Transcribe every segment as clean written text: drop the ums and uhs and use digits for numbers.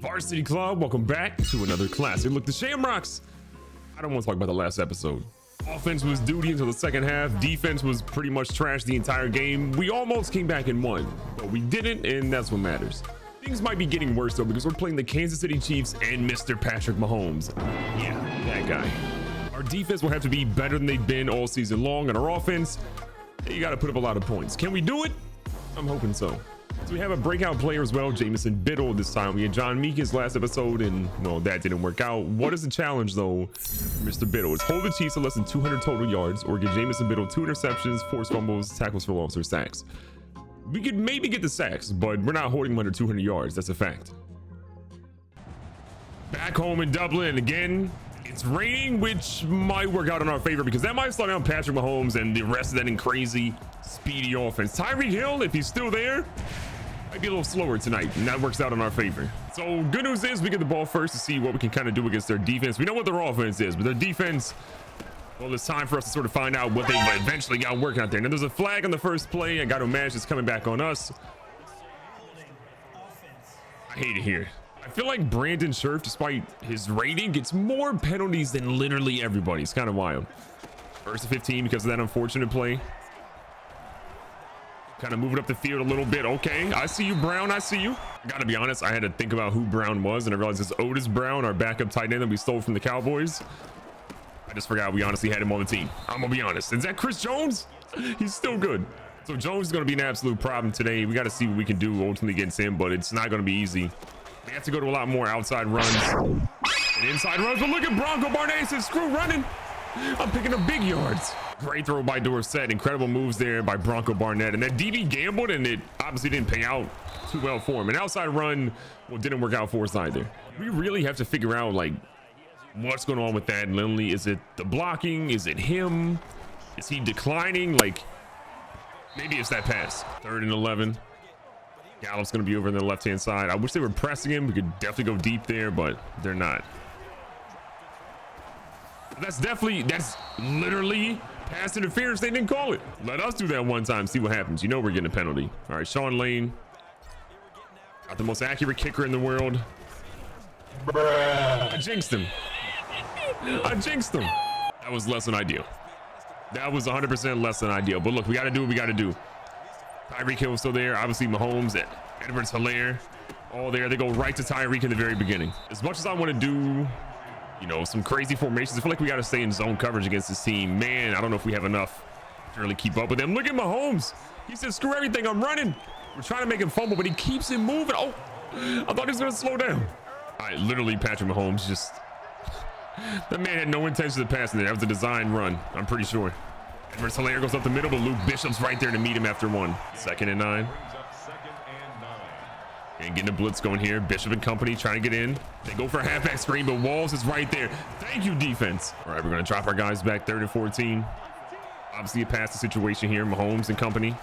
Varsity Club, welcome back to another classic. Look, the Shamrocks, I don't want to talk about the last episode. Offense was duty until the second half. Defense was pretty much trash the entire game. We almost came back and won, but we didn't, and that's what matters. Things might be getting worse though, because we're playing the Kansas City Chiefs and Mr. Patrick Mahomes. Yeah, that guy. Our defense will have to be better than they've been all season long, and our offense, you got to put up a lot of points. Can we do it? I'm hoping so. So we have a breakout player as well, Jamison Biddle this time. We had John Meekins last episode, and well, that didn't work out. What is the challenge though, Mr. Biddle? It's hold the Chiefs to less than 200 total yards, or get Jamison Biddle 2 interceptions, forced fumbles, tackles for loss, or sacks. We could maybe get the sacks, but we're not holding him under 200 yards. That's a fact. Back home in Dublin again. It's raining, which might work out in our favor because that might slow down Patrick Mahomes and the rest of that in crazy, speedy offense. Tyreek Hill, if he's still there, might be a little slower tonight, and that works out in our favor. So good news is we get the ball first to see what we can kind of do against their defense. We know what their offense is, but their defense, well, it's time for us to sort of find out what they eventually got working out there. Now there's a flag on the first play. I got to imagine it's coming back on us. I hate it here. I feel like Brandon Scherf, despite his rating, gets more penalties than literally everybody. It's kind of wild. First to 15 because of that unfortunate play. Kind of moving up the field a little bit. Okay, I see you, Brown. I see you. I gotta be honest, I had to think about who Brown was, and I realized it's Otis Brown, our backup tight end that we stole from the Cowboys. I just forgot we honestly had him on the team. I'm gonna be honest. Is that Chris Jones? He's still good. So Jones is gonna be an absolute problem today. We got to see what we can do ultimately against him, but it's not gonna be easy. We have to go to a lot more outside runs and inside runs. But look at Bronco Barnett. Says, screw running. I'm picking up big yards. Great throw by Dorsett. Incredible moves there by Bronco Barnett. And that DB gambled, and it obviously didn't pay out too well for him. An outside run, well, didn't work out for us either. We really have to figure out, like, what's going on with that Lindley. Is it the blocking? Is it him? Is he declining? Like, maybe it's that pass. 3rd and 11. Gallup's going to be over on the left-hand side. I wish they were pressing him. We could definitely go deep there, but they're not. That's literally pass interference. They didn't call it. Let us do that one time. See what happens. You know we're getting a penalty. All right, Sean Lane. Not the most accurate kicker in the world. I jinxed him. I jinxed him. That was less than ideal. That was 100% less than ideal. But look, we got to do what we got to do. Tyreek Hill still there. Obviously Mahomes, Edwards, Hilaire, all there. They go right to Tyreek in the very beginning. As much as I want to do, you know, some crazy formations, I feel like we got to stay in zone coverage against this team. Man, I don't know if we have enough to really keep up with them. Look at Mahomes. He said, screw everything, I'm running. We're trying to make him fumble, but he keeps it moving. Oh, I thought he was going to slow down. All right, literally Patrick Mahomes just, that man had no intention of passing there. That was a design run, I'm pretty sure. Edwards Hilaire goes up the middle, but Luke Bishop's right there to meet him after 1. 2nd and 9. And getting the blitz going here. Bishop and company trying to get in. They go for a halfback screen, but Walls is right there. Thank you, defense. All right, we're going to drop our guys back 3rd and 14. Obviously a pass situation here. Mahomes and company.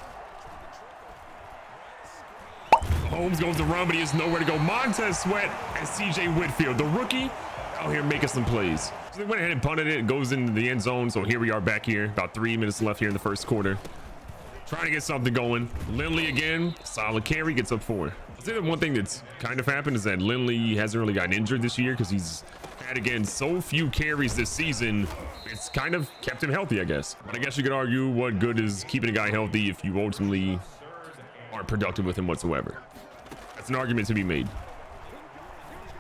Mahomes goes to run, but he has nowhere to go. Montez Sweat and CJ Whitfield, the rookie, out here making some plays. So they went ahead and punted it. It goes into the end zone. So here we are back here. About 3 minutes left here in the first quarter. Trying to get something going. Lindley again. Solid carry. Gets up 4. I'll say that one thing that's kind of happened is that Lindley hasn't really gotten injured this year because he's had, again, so few carries this season. It's kind of kept him healthy, I guess. But I guess you could argue what good is keeping a guy healthy if you ultimately aren't productive with him whatsoever. That's an argument to be made.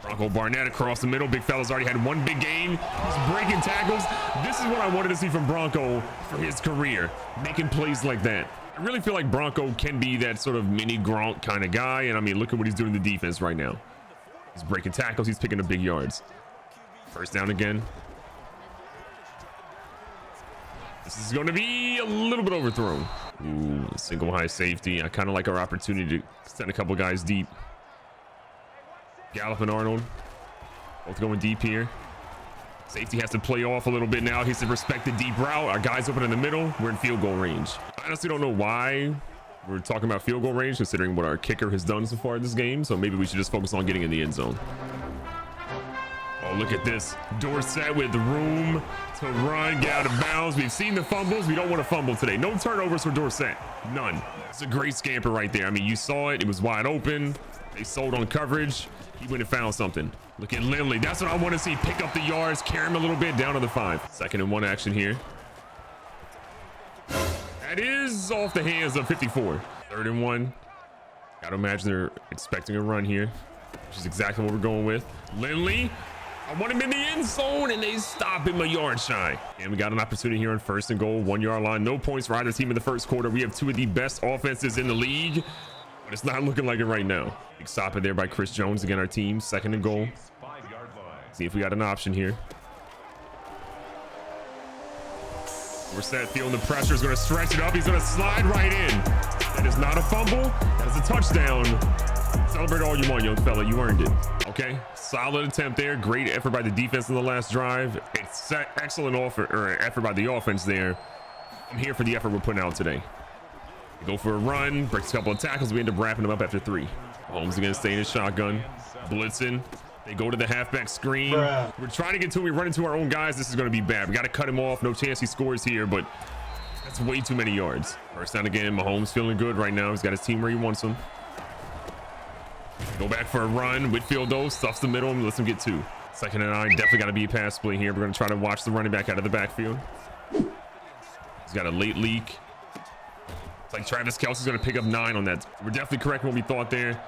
Bronco Barnett across the middle. Big fella's already had 1 big game. He's breaking tackles. This is what I wanted to see from Bronco for his career, making plays like that. I really feel like Bronco can be that sort of mini Gronk kind of guy. And I mean, look at what he's doing in the defense right now. He's breaking tackles. He's picking up big yards. First down again. This is going to be a little bit overthrown. Ooh, single high safety. I kind of like our opportunity to send a couple guys deep. Gallup and Arnold both going deep here. Safety has to play off a little bit now. He has to respect the deep route. Our guys open in the middle. We're in field goal range. I honestly don't know why we're talking about field goal range, considering what our kicker has done so far in this game. So maybe we should just focus on getting in the end zone. Oh, look at this. Dorsett with the room to run, get out of bounds. We've seen the fumbles. We don't want to fumble today. No turnovers for Dorsett. None. It's a great scamper right there. I mean, you saw it. It was wide open. They sold on coverage. He went and found something. Look at Lindley. That's what I want to see. Pick up the yards, carry him a little bit down to the 5. 2nd and 1 action here. That is off the hands of 54. 3rd and 1. Got to imagine they're expecting a run here, which is exactly what we're going with. Lindley, I want him in the end zone, and they stop him a yard shy. And we got an opportunity here on 1st and goal, 1 yard line. No points for either team in the first quarter. We have 2 of the best offenses in the league, but it's not looking like it right now. Big stop it there by Chris Jones. Again, our team 2nd and goal. See if we got an option here. We're set, feeling the pressure. Is going to stretch it up. He's going to slide right in. That is not a fumble. That is a touchdown. Celebrate all you want, young fella. You earned it. Okay, solid attempt there. Great effort by the defense in the last drive. Excellent effort by the offense there. I'm here for the effort we're putting out today. We go for a run, breaks a couple of tackles. We end up wrapping them up after 3. Holmes again staying in shotgun, blitzing. They go to the halfback screen. We're trying to get to him. We run into our own guys. This is going to be bad. We got to cut him off. No chance he scores here, but that's way too many yards. First down again. Mahomes feeling good right now. He's got his team where he wants them. Go back for a run. Whitfield though stuffs the middle and lets him get 2. 2nd and 9. Definitely got to be a pass play here. We're going to try to watch the running back out of the backfield. He's got a late leak. It's like Travis Kelce's going to pick up 9 on that. We're definitely correct what we thought there.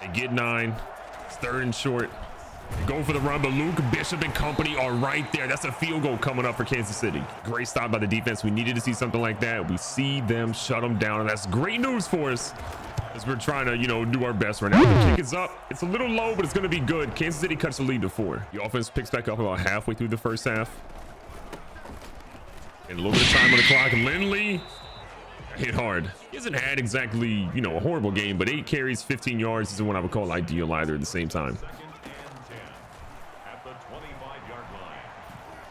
They get 9. It's 3rd and short. They go for the run, but Luke Bishop and company are right there. That's a field goal coming up for Kansas City. Great stop by the defense. We needed to see something like that. We see them shut them down, and that's great news for us as we're trying to, do our best right now. The kick is up. It's a little low, but it's going to be good. Kansas City cuts the lead to 4. The offense picks back up about halfway through the first half. And a little bit of time on the clock. Lindley hit hard. He hasn't had exactly, a horrible game, but 8 carries, 15 yards isn't what I would call ideal either at the same time.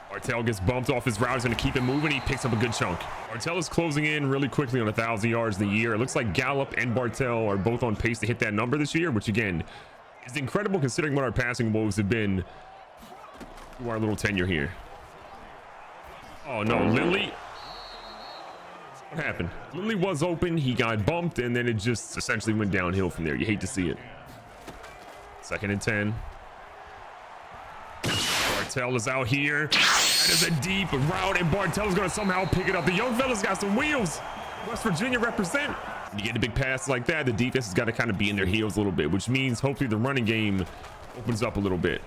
Bartell gets bumped off his route. He's going to keep it moving. He picks up a good chunk. Bartell is closing in really quickly on 1,000 yards in the year. It looks like Gallup and Bartell are both on pace to hit that number this year, which again is incredible considering what our passing woes have been through our little tenure here. Oh no, Lindley. What happened? Lindley was open. He got bumped, and then it just essentially went downhill from there. You hate to see it. 2nd and 10. Bartell is out here. That is a deep route, and Bartell is going to somehow pick it up. The young fella's got some wheels. West Virginia represent. When you get a big pass like that, the defense has got to kind of be in their heels a little bit, which means hopefully the running game opens up a little bit.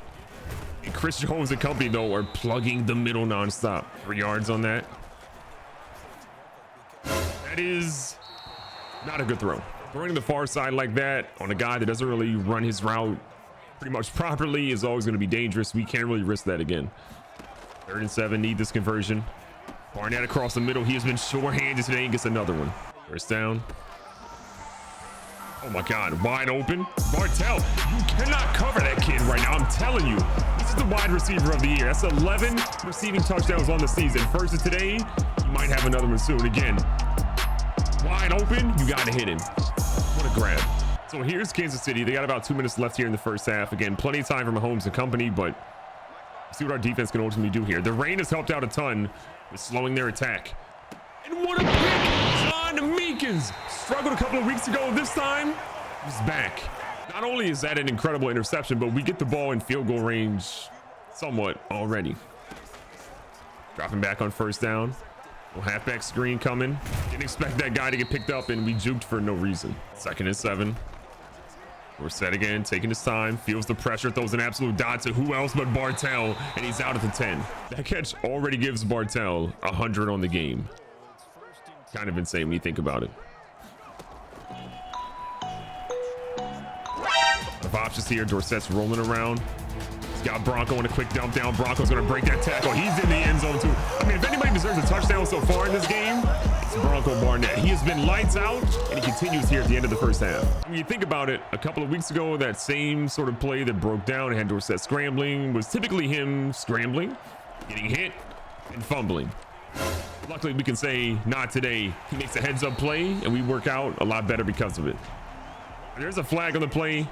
And Chris Jones and company, though, are plugging the middle nonstop. 3 yards on that. That is not a good throw. Throwing to the far side like that on a guy that doesn't really run his route pretty much properly is always going to be dangerous. We can't really risk that again. 3rd and 7, need this conversion. Barnett across the middle. He has been short-handed today and gets another one. First down. Oh my God, wide open. Bartell, you cannot cover that kid right now. I'm telling you, this is the wide receiver of the year. That's 11 receiving touchdowns on the season. First of today, you might have another one soon. Again, wide open, you got to hit him. What a grab. So here's Kansas City. They got about 2 minutes left here in the first half. Again, plenty of time for Mahomes and company, but see what our defense can ultimately do here. The rain has helped out a ton with slowing their attack. And what a pick! John Meekins struggled a couple of weeks ago. This time, he's back. Not only is that an incredible interception, but we get the ball in field goal range somewhat already. Dropping back on first down. Little halfback screen coming. Didn't expect that guy to get picked up, and we juked for no reason. 2nd and 7. We're set again, taking his time, feels the pressure, throws an absolute dot to who else but Bartell, and he's out at the 10. That catch already gives Bartell 100 on the game. Kind of insane when you think about it. Of options here, Dorsett's rolling around. He's got Bronco on a quick dump down. Bronco's going to break that tackle. He's in the end zone too. I mean, if anybody deserves a touchdown so far in this game, it's Bronco Barnett. He has been lights out, and he continues here at the end of the first half. When you think about it, a couple of weeks ago, that same sort of play that broke down and had Dorsett scrambling was typically him scrambling, getting hit, and fumbling. Luckily, we can say not today. He makes a heads-up play, and we work out a lot better because of it. There's a flag on the play.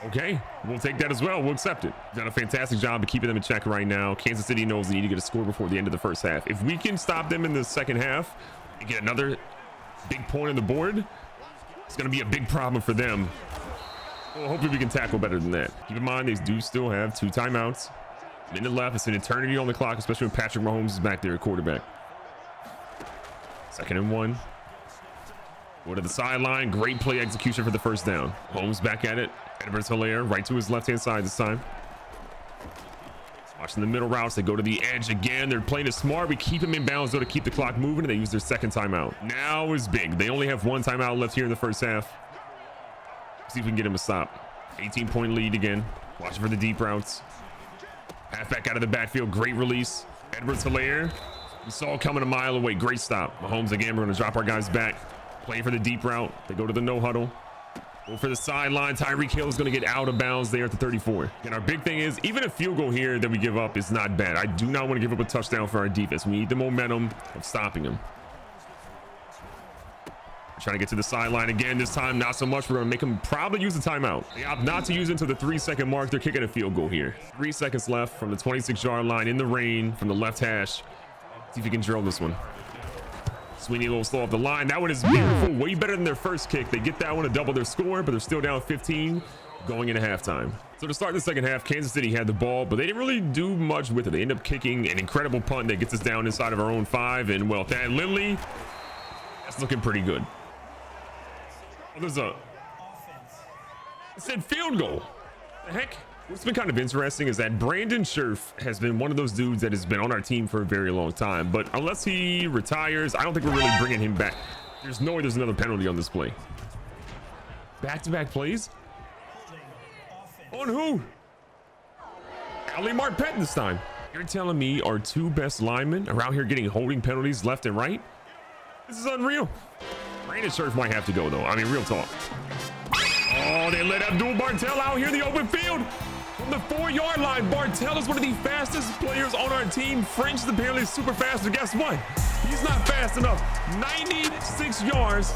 Okay, we'll take that as well. We'll accept it. Done a fantastic job of keeping them in check right now. Kansas City knows they need to get a score before the end of the first half. If we can stop them in the second half and get another big point on the board, It's going to be a big problem for them. Well, hopefully we can tackle better than that. Keep in mind, they do still have 2 timeouts. Minute left. It's an eternity on the clock, especially when Patrick Mahomes is back there at quarterback. 2nd and 1. Go to the sideline. Great play execution for the first down. Mahomes back at it. Edwards-Helaire right to his left-hand side this time. Watching the middle routes. They go to the edge again. They're playing it smart. We keep him in bounds, though, to keep the clock moving, and they use their 2nd timeout. Now is big. They only have 1 timeout left here in the first half. See if we can get him to stop. 18-point lead again. Watching for the deep routes. Halfback out of the backfield. Great release. Edwards-Helaire. We saw it coming a mile away. Great stop. Mahomes again. We're going to drop our guys back. Playing for the deep route. They go to the no huddle. Go for the sideline. Tyreek Hill is going to get out of bounds there at the 34. And our big thing is, even a field goal here that we give up is not bad. I do not want to give up a touchdown for our defense. We need the momentum of stopping them. Trying to get to the sideline again. This time, not so much. We're going to make them probably use the timeout. They opt not to use it until the 3-second mark. They're kicking a field goal here. 3 seconds left from the 26-yard line in the rain from the left hash. See if he can drill this one. Sweeney a little slow off the line. That one is beautiful. Way better than their first kick. They get that one to double their score, but they're still down 15 going into halftime. So to start the second half, Kansas City had the ball, but they didn't really do much with it. They end up kicking an incredible punt that gets us down inside of our own 5. And well, Thad Lindley, that's looking pretty good. Oh, there's a... It said field goal. The heck? What's been kind of interesting is that Brandon Scherf has been one of those dudes that has been on our team for a very long time. But unless he retires, I don't think we're really bringing him back. There's no way there's another penalty on this play. Back-to-back plays? On who? Ali Marpet this time. You're telling me our 2 best linemen are out here getting holding penalties left and right? This is unreal. Brandon Scherf might have to go, though. I mean, real talk. Oh, they let Abdul Bartel out here in the open field. From the 4-yard line, Bartel is one of the fastest players on our team. French is apparently super fast, but guess what? He's not fast enough. 96 yards.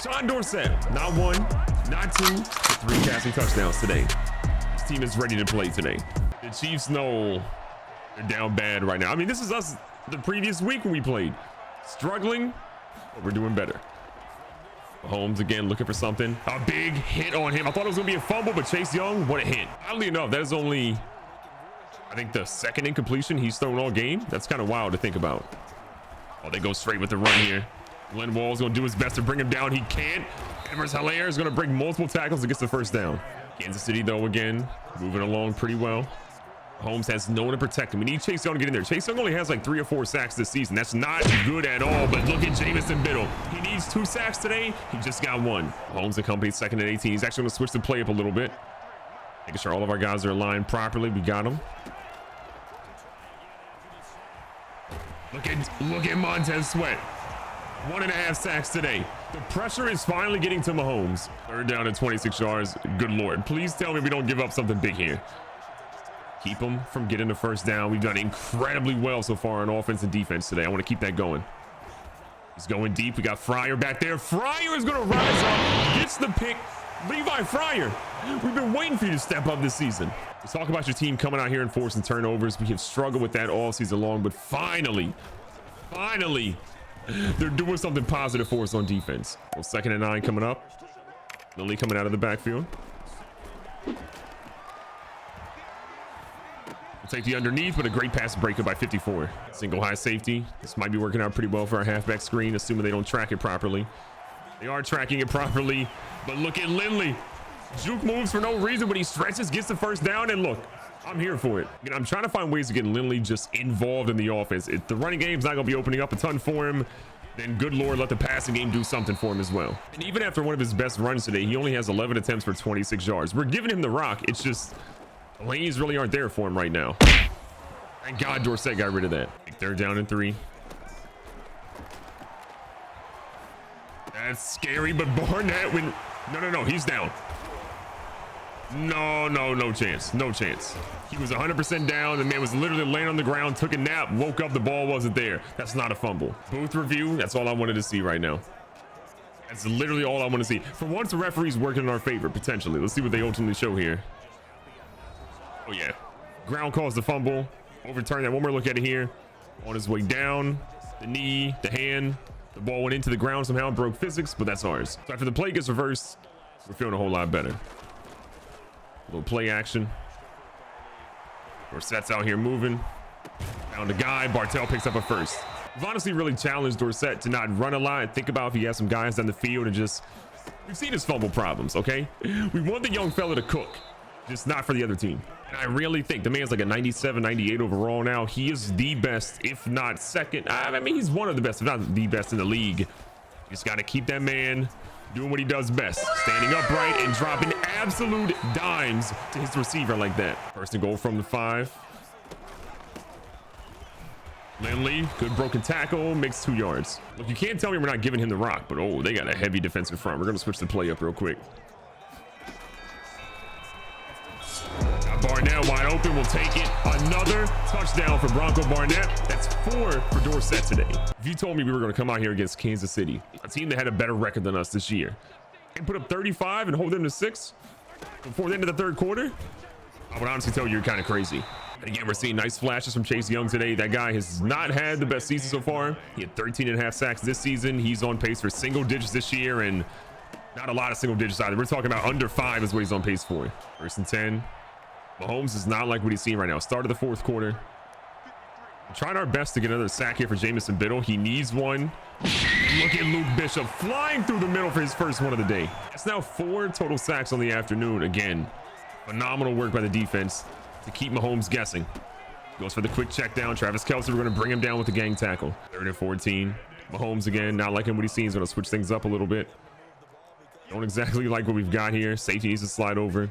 Sean Dorsett, not 1, not 2, but 3 passing touchdowns today. This team is ready to play today. The Chiefs know they're down bad right now. I mean, this is us the previous week when we played. Struggling, but we're doing better. Mahomes again looking for something. A big hit on him. I thought it was going to be a fumble, but Chase Young, what a hit. Oddly enough, that is only, I think, the 2nd incompletion he's thrown all game. That's kind of wild to think about. Oh, they go straight with the run here. Glenn Wall's going to do his best to bring him down. He can't. Edwards-Helaire is going to break multiple tackles and gets the first down. Kansas City, though, again, moving along pretty well. Holmes has no one to protect him. We need Chase Young to get in there. Chase Young only has like 3 or 4 sacks this season. That's not good at all, but look at Jamison Biddle. He needs 2 sacks today. He just got 1. Holmes and company 2nd and 18. He's actually going to switch the play up a little bit. Making sure all of our guys are aligned properly. We got him. Look at Montez Sweat. 1.5 sacks today. The pressure is finally getting to Mahomes. 3rd down at 26 yards. Good Lord. Please tell me we don't give up something big here. Keep them from getting the first down. We've done incredibly well so far on offense and defense today. I want to keep that going. He's going deep. We got Fryer back there. Fryer is going to rise up. Gets the pick. Levi Fryer. We've been waiting for you to step up this season. Let's talk about your team coming out here and forcing turnovers. We have struggled with that all season long, but finally, they're doing something positive for us on defense. Well, 2nd and 9 coming up. Lilly coming out of the backfield. Take the underneath, but a great pass breakup by 54. Single high safety. This might be working out pretty well for our halfback screen, assuming they don't track it properly. They are tracking it properly, but look at Lindley. Juke moves for no reason, but he stretches, gets the first down, and look, I'm here for it. I mean, I'm trying to find ways to get Lindley just involved in the offense. If the running game's not going to be opening up a ton for him, then good Lord, let the passing game do something for him as well. And even after one of his best runs today, he only has 11 attempts for 26 yards. We're giving him the rock. It's just... the lanes really aren't there for him right now. Thank God Dorsett got rid of that. 3rd down and 3. That's scary, but Barnett when... No, he's down. No chance. No chance. He was 100% down. The man was literally laying on the ground, took a nap, woke up, the ball wasn't there. That's not a fumble. Booth review, that's all I wanted to see right now. That's literally all I want to see. For once, the referee's working in our favor, potentially. Let's see what they ultimately show here. Oh, yeah. Ground calls the fumble. Overturn that. One more look at it here. On his way down. the knee, the hand. The ball went into the ground somehow, broke physics, but that's ours. So after the play gets reversed, we're feeling a whole lot better. A little play action. Dorset's out here moving. Found a guy. Bartel picks up a first. We've honestly really challenged Dorset to not run a lot. Think about if he has some guys down the field and just... We've seen his fumble problems, okay? We want the young fella to cook, just not for the other team. And I really think the man's like a 97, 98 overall now. He is the best, if not second. I mean, he's one of the best, if not the best in the league. You just got to keep that man doing what he does best. Standing upright and dropping absolute dimes to his receiver like that. First and goal from the 5. Lindley, good broken tackle, makes 2 yards. Look, you can't tell me we're not giving him the rock, but oh, they got a heavy defensive front. We're going to switch the play up real quick. Barnett wide open, will take it. Another touchdown for Bronco Barnett. That's 4 for Dorset today. If you told me we were going to come out here against Kansas City, a team that had a better record than us this year, and put up 35 and hold them to 6 before the end of the 3rd quarter, I would honestly tell you you're kind of crazy. And again, we're seeing nice flashes from Chase Young today. That guy has not had the best season so far. He had 13.5 sacks this season. He's on pace for single digits this year, and not a lot of single digits either. We're talking about under 5 is what he's on pace for. 1st and 10. Mahomes is not like what he's seeing right now. Start of the 4th quarter. We're trying our best to get another sack here for Jamison Biddle. He needs one. And look at Luke Bishop flying through the middle for his first one of the day. That's now 4 total sacks on the afternoon. Again, phenomenal work by the defense to keep Mahomes guessing. Goes for the quick check down. Travis Kelce, we're going to bring him down with the gang tackle. 3rd and 14. Mahomes again, not liking what he's seeing. He's going to switch things up a little bit. Don't exactly like what we've got here. Safety needs to slide over.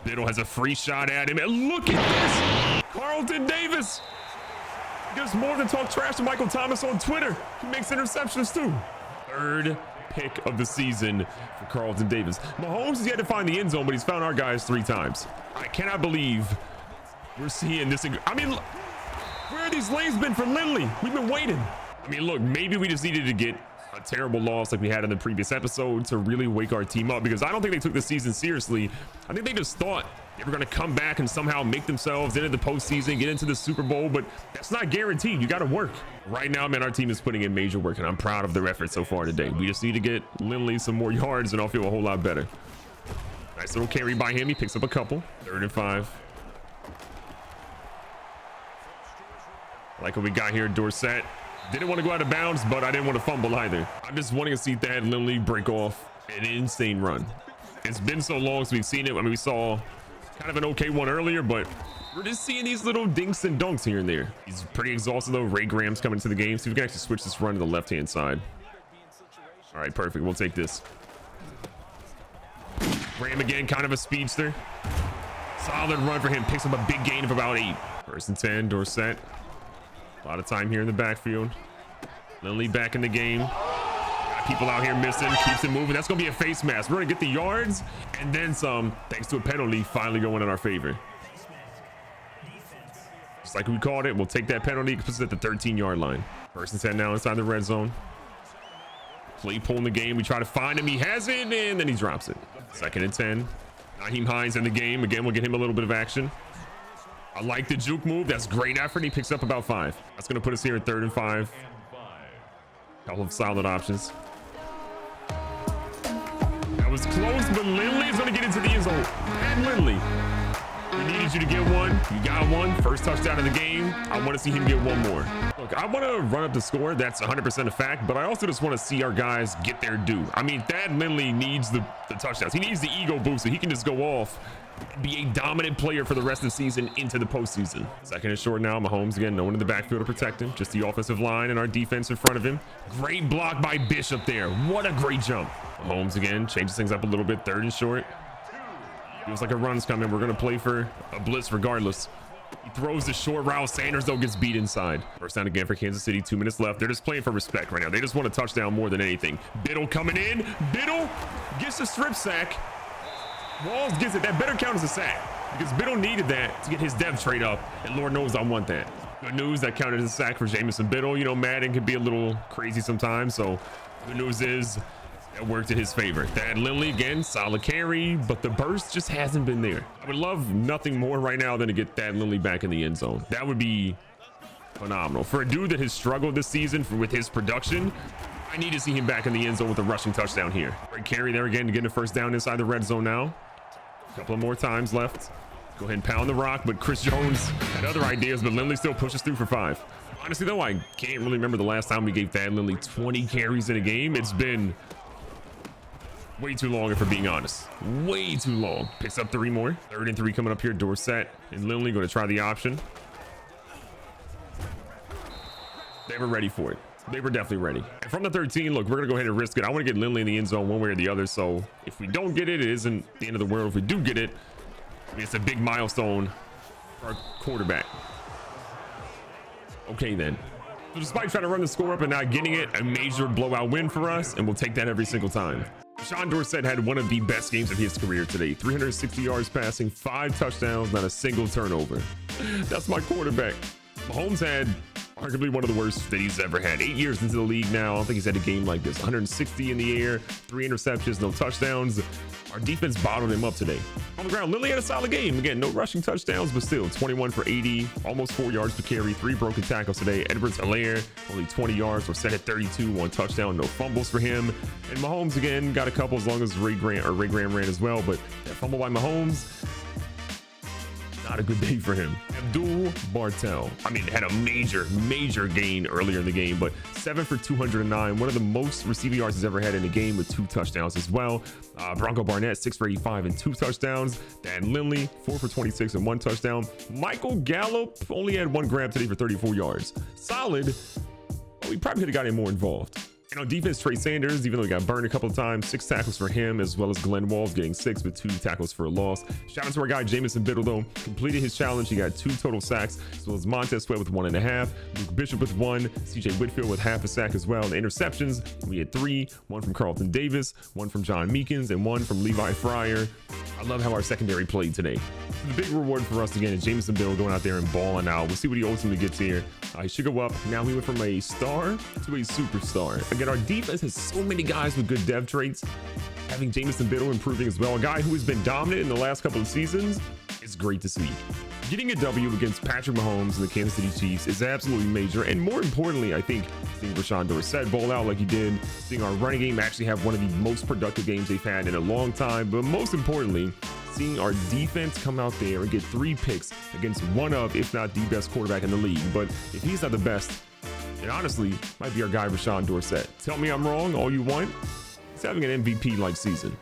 Biddle has a free shot at him, and look at this! Carlton Davis does more than talk trash to Michael Thomas on Twitter. He makes interceptions too. 3rd pick of the season for Carlton Davis. Mahomes has yet to find the end zone, but he's found our guys 3 times. I cannot believe we're seeing this. I mean, where are these lanes been for Lindley? We've been waiting. I mean, look, maybe we just needed to get a terrible loss like we had in the previous episode to really wake our team up, because I don't think they took the season seriously. I think they just thought they were going to come back and somehow make themselves into the postseason, get into the Super Bowl, but that's not guaranteed. You got to work. Right now, man, our team is putting in major work, and I'm proud of their effort so far today. We just need to get Lindley some more yards, and I'll feel a whole lot better. Nice little carry by him. He picks up a couple. 3rd and 5. Like what we got here, Dorset. Didn't want to go out of bounds, but I didn't want to fumble either. I'm just wanting to see Thad Lindley break off an insane run. It's been so long since we've seen it. I mean, we saw kind of an okay one earlier, but we're just seeing these little dinks and dunks here and there. He's pretty exhausted though. Ray Graham's coming to the game, so we can actually switch this run to the left-hand side. All right, perfect. We'll take this. Graham again, kind of a speedster. Solid run for him. Picks up a big gain of about 8. 1st and 10, Dorset. A lot of time here in the backfield. Lindley back in the game. Got people out here missing. Keeps it moving. That's going to be a face mask. We're going to get the yards and then some, thanks to a penalty finally going in our favor. Just like we called it, we'll take that penalty. Puts it at the 13-yard line. 1st and 10 now inside the red zone. Claypool in the game. We try to find him. He has it, and then he drops it. 2nd and 10. Naheem Hines in the game. Again, we'll get him a little bit of action. I like the juke move. That's great effort. He picks up about 5. That's going to put us here at 3rd and 5. Couple of solid options. That was close, but Lindley's going to get into the end zone. And Lindley, we needed you to get one. You got one. First touchdown of the game. I want to see him get one more. Look, I want to run up the score. That's 100% a fact, but I also just want to see our guys get their due. I mean, Thad Lindley needs the touchdowns. He needs the ego boost so he can just go off and be a dominant player for the rest of the season into the postseason. 2nd and short now. Mahomes again, no one in the backfield to protect him. Just the offensive line and our defense in front of him. Great block by Bishop there. What a great jump. Mahomes again changes things up a little bit. 3rd and short. Feels like a run's coming. We're going to play for a blitz regardless. He throws the short route. Sanders, though, gets beat inside. 1st down again for Kansas City. 2 minutes left. They're just playing for respect right now. They just want a touchdown more than anything. Biddle coming in. Biddle gets a strip sack. Walls gets it. That better count as a sack, because Biddle needed that to get his depth trade up, and Lord knows I want that. Good news, that counted as a sack for Jamison Biddle. You know, Madden can be a little crazy sometimes, so good news is that worked in his favor. Thad Lindley again, solid carry, but the burst just hasn't been there. I would love nothing more right now than to get Thad Lindley back in the end zone. That would be phenomenal. For a dude that has struggled this season with his production, I need to see him back in the end zone with a rushing touchdown here. Great carry there again to get a first down inside the red zone now. A couple of more times left. Go ahead and pound the rock, but Chris Jones had other ideas, but Lindley still pushes through for 5. Honestly, though, I can't really remember the last time we gave Thad Lindley 20 carries in a game. It's been way too long, if we're being honest. Way too long. Picks up 3 more. 3rd and 3 coming up here. Dorsett and Lindley going to try the option. They were ready for it. They were definitely ready. And from the 13, look, we're going to go ahead and risk it. I want to get Lindley in the end zone one way or the other. So if we don't get it, it isn't the end of the world. If we do get it, I mean, it's a big milestone for our quarterback. Okay, then. So despite trying to run the score up and not getting it, a major blowout win for us, and we'll take that every single time. Sean Dorsett had one of the best games of his career today. 360 yards passing, 5 touchdowns, not a single turnover. That's my quarterback. Mahomes had arguably one of the worst that he's ever had. 8 years into the league now. I don't think he's had a game like this. 160 in the air, 3 interceptions, no touchdowns. Our defense bottled him up today. On the ground, Lindley had a solid game. Again, no rushing touchdowns, but still 21 for 80, almost 4 yards per carry, 3 broken tackles today. Edwards-Helaire, only 20 yards, or set at 32, 1 touchdown, no fumbles for him. And Mahomes, again, got a couple as long as Ray Graham ran as well, but that fumble by Mahomes, not a good day for him. Abdul Bartel, I mean, had a major gain earlier in the game, but 7 for 209, one of the most receiving yards he's ever had in a game with 2 touchdowns as well. Bronco Barnett, 6 for 85 and 2 touchdowns. Dan Lindley, 4 for 26 and 1 touchdown. Michael Gallup only had 1 grab today for 34 yards. Solid, but we probably could have got him more involved. And on defense, Trey Sanders, even though he got burned a couple of times, 6 tackles for him, as well as Glenn Walls getting 6 with 2 tackles for a loss. Shout out to our guy, Jamison Biddle, though. Completed his challenge. He got 2 total sacks, as well as Montez Sweat with 1.5, Luke Bishop with 1, CJ Whitfield with half a sack as well. And the interceptions, we had 3, 1 from Carlton Davis, 1 from John Meekins, and 1 from Levi Fryer. I love how our secondary played today. The big reward for us again is Jamison Biddle going out there and balling out. We'll see what he ultimately gets here. He should go up. Now he went from a star to a superstar. Again, our defense has so many guys with good dev traits. Having Jamison Biddle improving as well, a guy who has been dominant in the last couple of seasons, is great to see. Getting a W against Patrick Mahomes and the Kansas City Chiefs is absolutely major. And more importantly, I think seeing Rashawn Dorsett ball out like he did, seeing our running game actually have one of the most productive games they've had in a long time, but most importantly, seeing our defense come out there and get 3 picks against one of, if not the best quarterback in the league. But if he's not the best, it honestly might be our guy, Rashawn Dorsett. Tell me I'm wrong all you want. He's having an MVP-like season.